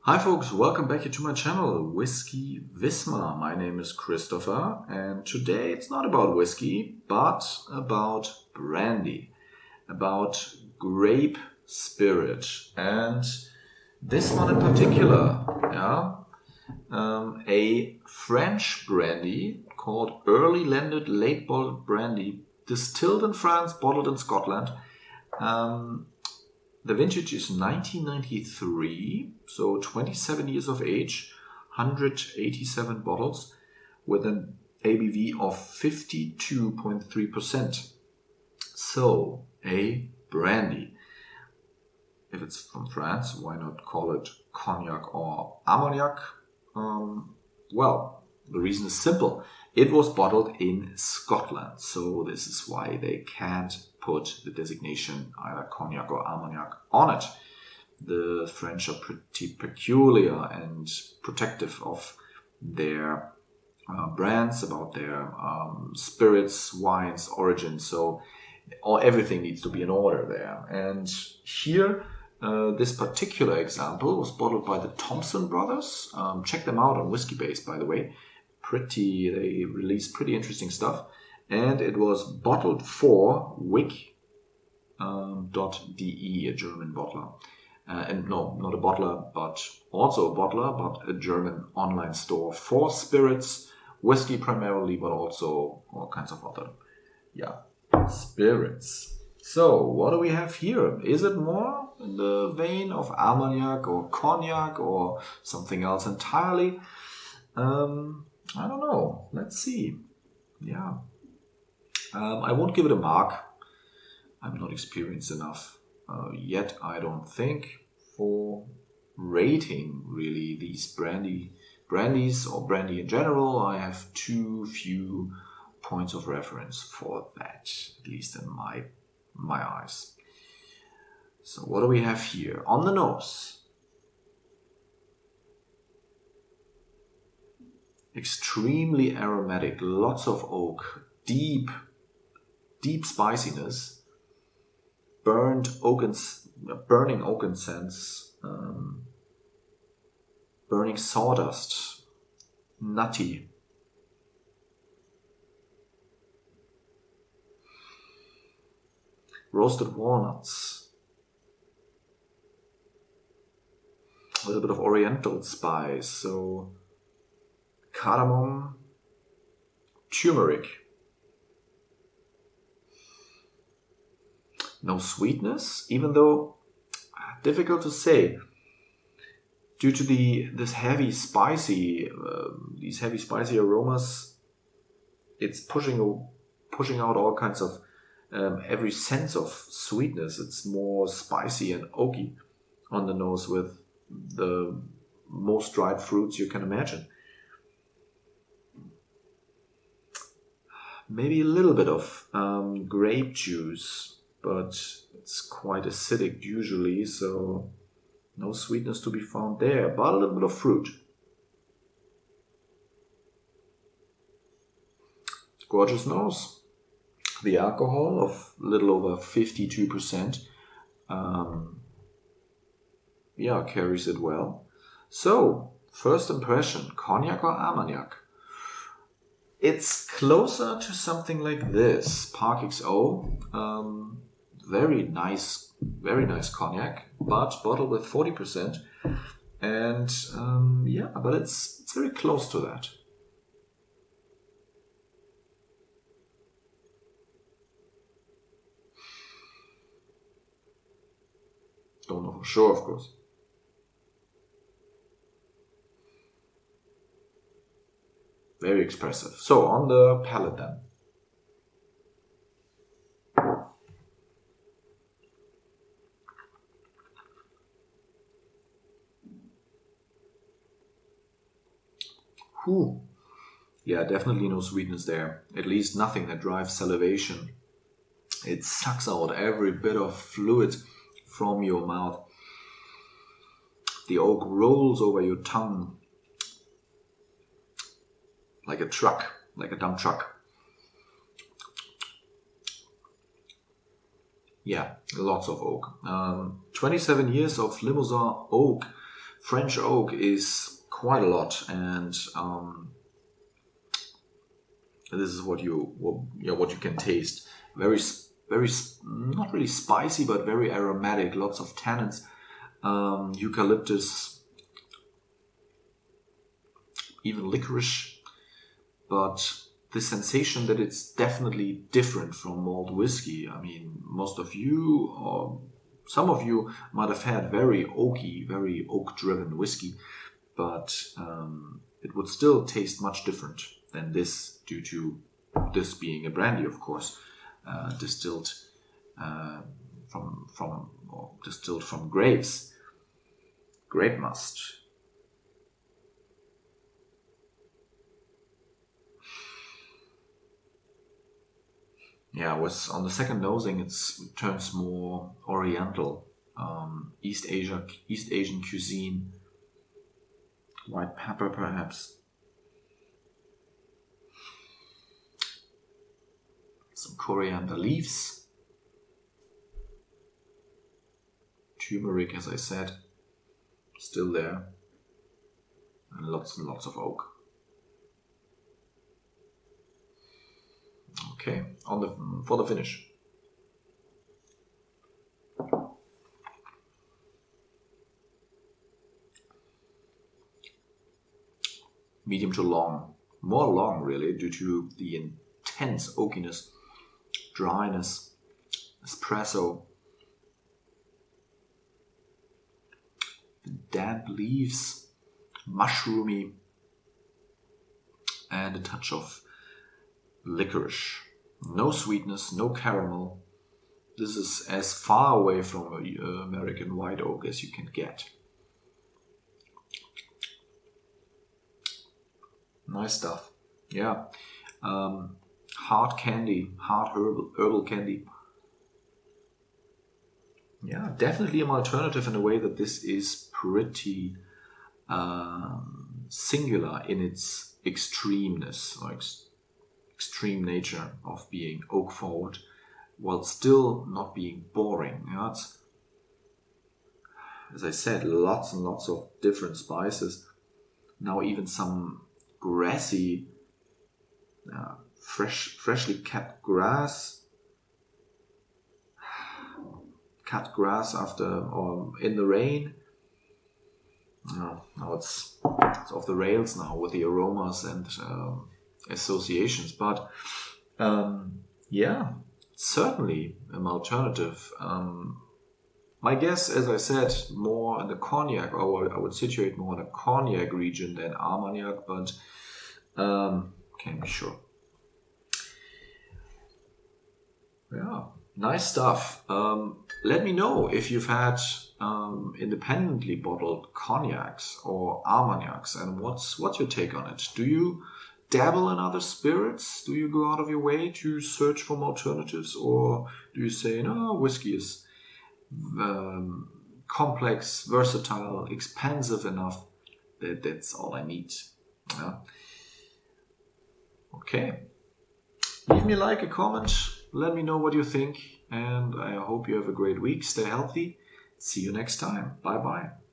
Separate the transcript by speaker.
Speaker 1: Hi folks, welcome back here to my channel, Whiskey Wismar. My name is Christopher and today it's not about whiskey, but about brandy, about grape spirit. And this one in particular, a French brandy called Early Landed Late Bottled Brandy, distilled in France, bottled in Scotland. The vintage is 1993, so 27 years of age, 187 bottles with an ABV of 52.3%. So, a brandy. If it's from France, why not call it Cognac or Armagnac? Well, the reason is simple. It was bottled in Scotland, so this is why they can't put the designation either Cognac or Armagnac on it. The French are pretty peculiar and protective of their brands, about their spirits, wines, origin, so everything needs to be in order there. And here, this particular example was bottled by the Thompson Brothers. Check them out on Whiskey Base, by the way. They release pretty interesting stuff. And it was bottled for wick.de, a German bottler. And no, not a bottler, but also a bottler, but a German online store for spirits, whiskey primarily, but also all kinds of other, spirits. So, what do we have here? Is it more in the vein of Armagnac or Cognac or something else entirely? I don't know. Let's see. Yeah. I won't give it a mark. I'm not experienced enough yet, I don't think, for rating really these brandies or brandy in general. I have too few points of reference for that, at least in my eyes. So what do we have here? On the nose, extremely aromatic, lots of oak, deep spiciness, burning oak scents, burning sawdust, nutty. Roasted walnuts, a little bit of oriental spice, so cardamom, turmeric. No sweetness, even though difficult to say. Due to these heavy spicy aromas, it's pushing out all kinds of every sense of sweetness. It's more spicy and oaky on the nose with the most dried fruits you can imagine. Maybe a little bit of grape juice, but it's quite acidic usually, so no sweetness to be found there, but a little bit of fruit. Gorgeous nose. The alcohol of a little over 52%. Carries it well. So, first impression, Cognac or Armagnac? It's closer to something like this. Park XO. Very nice cognac, but bottled with 40%. And but it's very close to that. Don't know for sure, of course. Very expressive. So, on the palate then. Yeah, definitely no sweetness there. At least nothing that drives salivation. It sucks out every bit of fluid from your mouth. The oak rolls over your tongue like a dump truck. Yeah, lots of oak. 27 years of Limousin oak French oak is quite a lot, and this is what you can taste. Very not really spicy, but very aromatic. Lots of tannins. Eucalyptus, even licorice, but the sensation that it's definitely different from malt whiskey. I mean, most of you, or some of you, might have had very oaky, very oak-driven whiskey, but it would still taste much different than this, due to this being a brandy, of course, distilled from grapes, grape must. Yeah, on the second nosing, it turns more oriental, East Asian cuisine, white pepper perhaps, some coriander leaves, turmeric, as I said, still there, and lots of oak. Okay, for the finish. Medium to long, more long really, due to the intense oakiness, dryness, espresso, the damp leaves, mushroomy, and a touch of licorice. No sweetness, no caramel. This is as far away from American white oak as you can get. Nice stuff. Yeah. Hard candy, hard herbal candy. Yeah, definitely a Malternativ in a way that this is pretty singular in its extremeness, or extreme nature of being oak forward, while still not being boring. You know, it's, as I said, lots and lots of different spices. Now even some grassy, freshly cut grass after or in the rain. Now it's off the rails now with the aromas and associations, but yeah, certainly a Malternativ. My guess, as I said, more in the Cognac, or I would situate more in the Cognac region than Armagnac, but can't be sure. Yeah, nice stuff. Let me know if you've had independently bottled cognacs or armagnacs, and what's your take on it? Do you dabble in other spirits? Do you go out of your way to search for alternatives, or do you say, no, whiskey is complex, versatile, expensive enough that's all I need? Yeah. Okay. Leave me a like, a comment. Let me know what you think, and I hope you have a great week. Stay healthy. See you next time. Bye-bye.